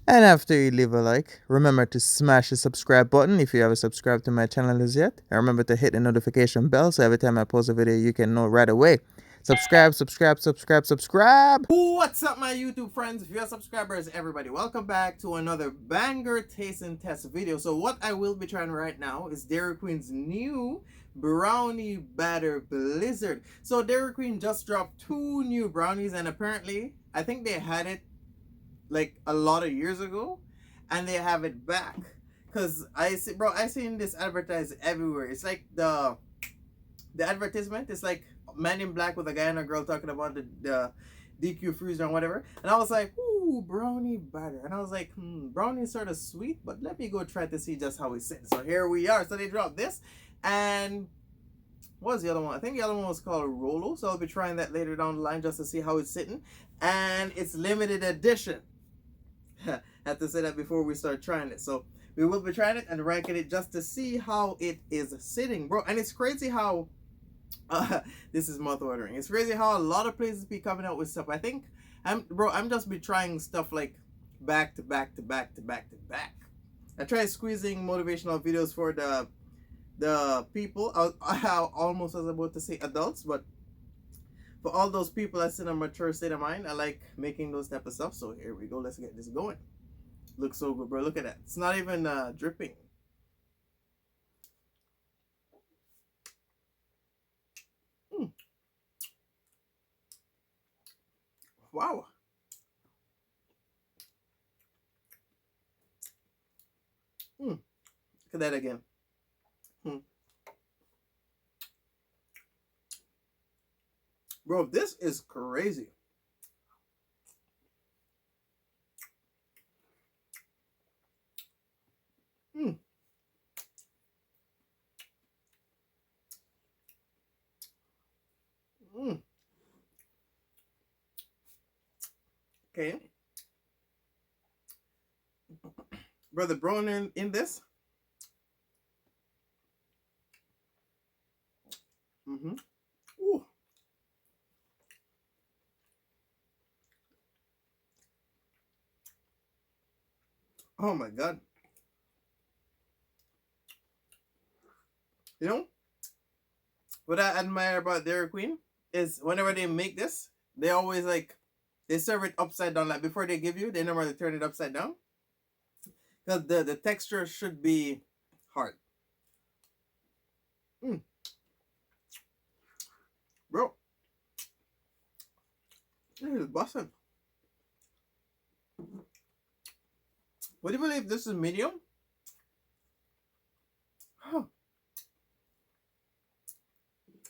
And after you leave a like, remember to smash the subscribe button if you haven't subscribed to my channel as yet. And remember to hit the notification bell so every time I post a video you can know right away. Subscribe, subscribe, subscribe, subscribe. What's up, my YouTube friends, viewers, subscribers, everybody? Welcome back to another banger taste and test video. So what I will be trying right now is Dairy Queen's new brownie batter blizzard. So Dairy Queen just dropped two new brownies, and apparently I think they had it like a lot of years ago, and they have it back. Cause I seen this advertised everywhere. It's like the advertisement is like Man in Black with a guy and a girl talking about the DQ freezer and whatever. And I was like, ooh, brownie batter. And I was like, brownie is sort of sweet, but let me go try to see just how it's sitting. So here we are. So they dropped this. And what was the other one? I think the other one was called Rolo. So I'll be trying that later down the line just to see how it's sitting. And it's limited edition. Have to say that before we start trying it. So we will be trying it and ranking it just to see how it is sitting, bro. And it's crazy how this is mouth watering. It's crazy how a lot of places be coming out with stuff. I think I'm just be trying stuff like back to back to back to back to back. I tried squeezing motivational videos for the people. I almost was about to say adults, but for all those people that's in a mature state of mind, I like making those type of stuff. So here we go. Let's get this going. Looks so good, bro. Look at that. It's not even dripping. Mm. Wow. Look at that again. Mm. Bro, this is crazy. Mm. Mm. Okay. Brother Brown in this. Mm-hmm. Ooh. Oh my god. You know what I admire about Dairy Queen is whenever they make this, they always like they serve it upside down. Like before they give you, they normally turn it upside down. Because the texture should be hard. Mm. Bro, this is busting. Would you believe this is medium? Huh.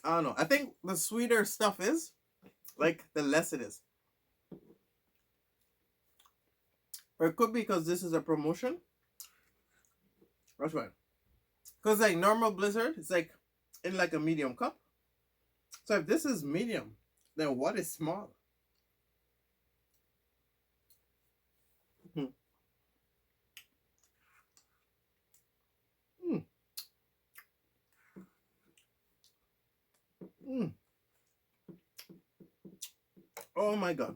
I don't know. I think the sweeter stuff is, like, the less it is. Or it could be because this is a promotion. That's right. Because, like, normal Blizzard, it's like in like a medium cup. So if this is medium, then what is small? Hmm. Mm. Mm. Oh my god.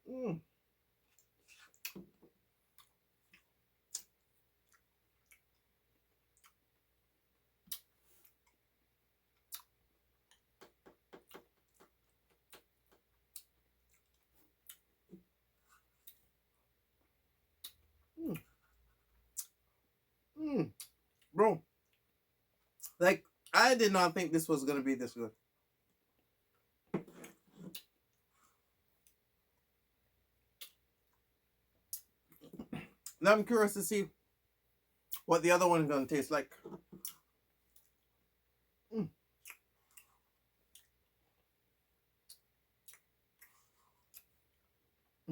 Mm. Mm. Mm. Bro, like, I did not think this was going to be this good. Now I'm curious to see what the other one is going to taste like. Mm.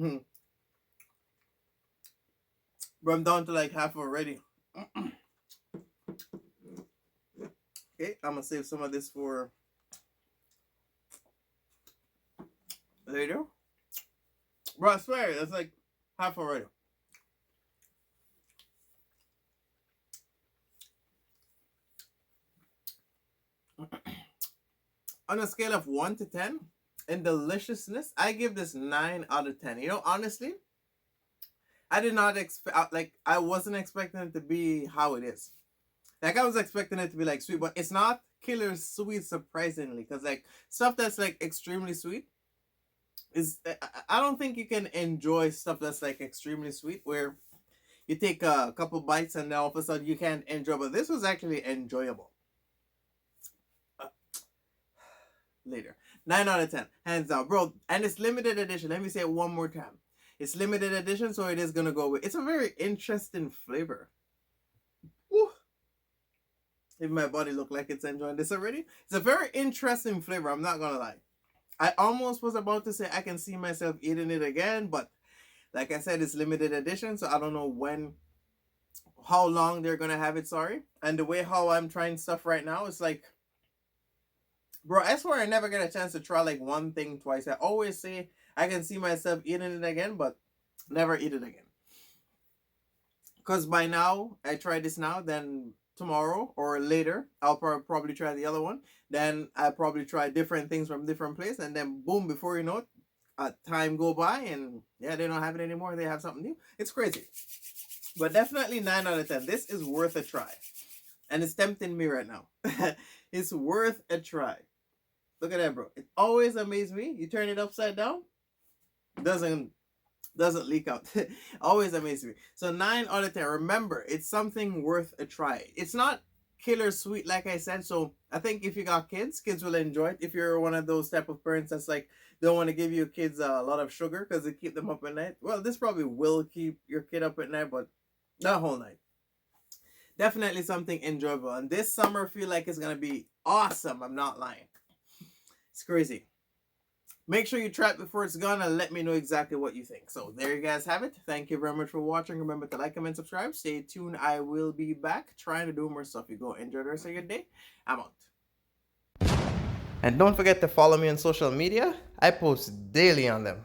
Mm. Bro, I'm down to like half already. Okay, I'm going to save some of this for later. Bro, I swear, that's like half already. On a scale of 1 to 10, in deliciousness, I give this 9 out of 10. You know, honestly, I did not expect, like, I wasn't expecting it to be how it is. Like, I was expecting it to be like sweet, but it's not killer sweet, surprisingly. Because, like, stuff that's like extremely sweet is, I don't think you can enjoy stuff that's like extremely sweet where you take a couple bites and then all of a sudden you can't enjoy. But this was actually enjoyable. Uh, Later, 9 out of 10, hands down, bro. And it's limited edition. Let me say it one more time. It's limited edition, so it is gonna go with. It's a very interesting flavor. Woo. If my body look like it's enjoying this already, it's a very interesting flavor. I'm not gonna lie. I almost was about to say I can see myself eating it again, but like I said, it's limited edition, so I don't know how long they're gonna have it. Sorry. And the way how I'm trying stuff right now, it's like, bro, I swear I never get a chance to try like one thing twice. I always say I can see myself eating it again, but never eat it again. Because by now, I try this now, then tomorrow or later, I'll probably try the other one. Then I'll probably try different things from different places, and then boom, before you know it, time go by, and yeah, they don't have it anymore. They have something new. It's crazy. But definitely 9 out of 10. This is worth a try. And it's tempting me right now. It's worth a try. Look at that, bro. It always amazes me. You turn it upside down, doesn't leak out. Always amazes me. So 9 out of 10. Remember, it's something worth a try. It's not killer sweet, like I said. So I think if you got kids will enjoy it. If you're one of those type of parents that's like don't want to give your kids a lot of sugar because it keep them up at night, well, this probably will keep your kid up at night, but not whole night. Definitely something enjoyable. And this summer feel like it's gonna be awesome. I'm not lying. It's crazy. Make sure you try it before it's gone and let me know exactly what you think. So there you guys have it. Thank you very much for watching. Remember to like, comment, subscribe. Stay tuned. I will be back trying to do more stuff. You go enjoy the rest of your day. I'm out. And don't forget to follow me on social media. I post daily on them.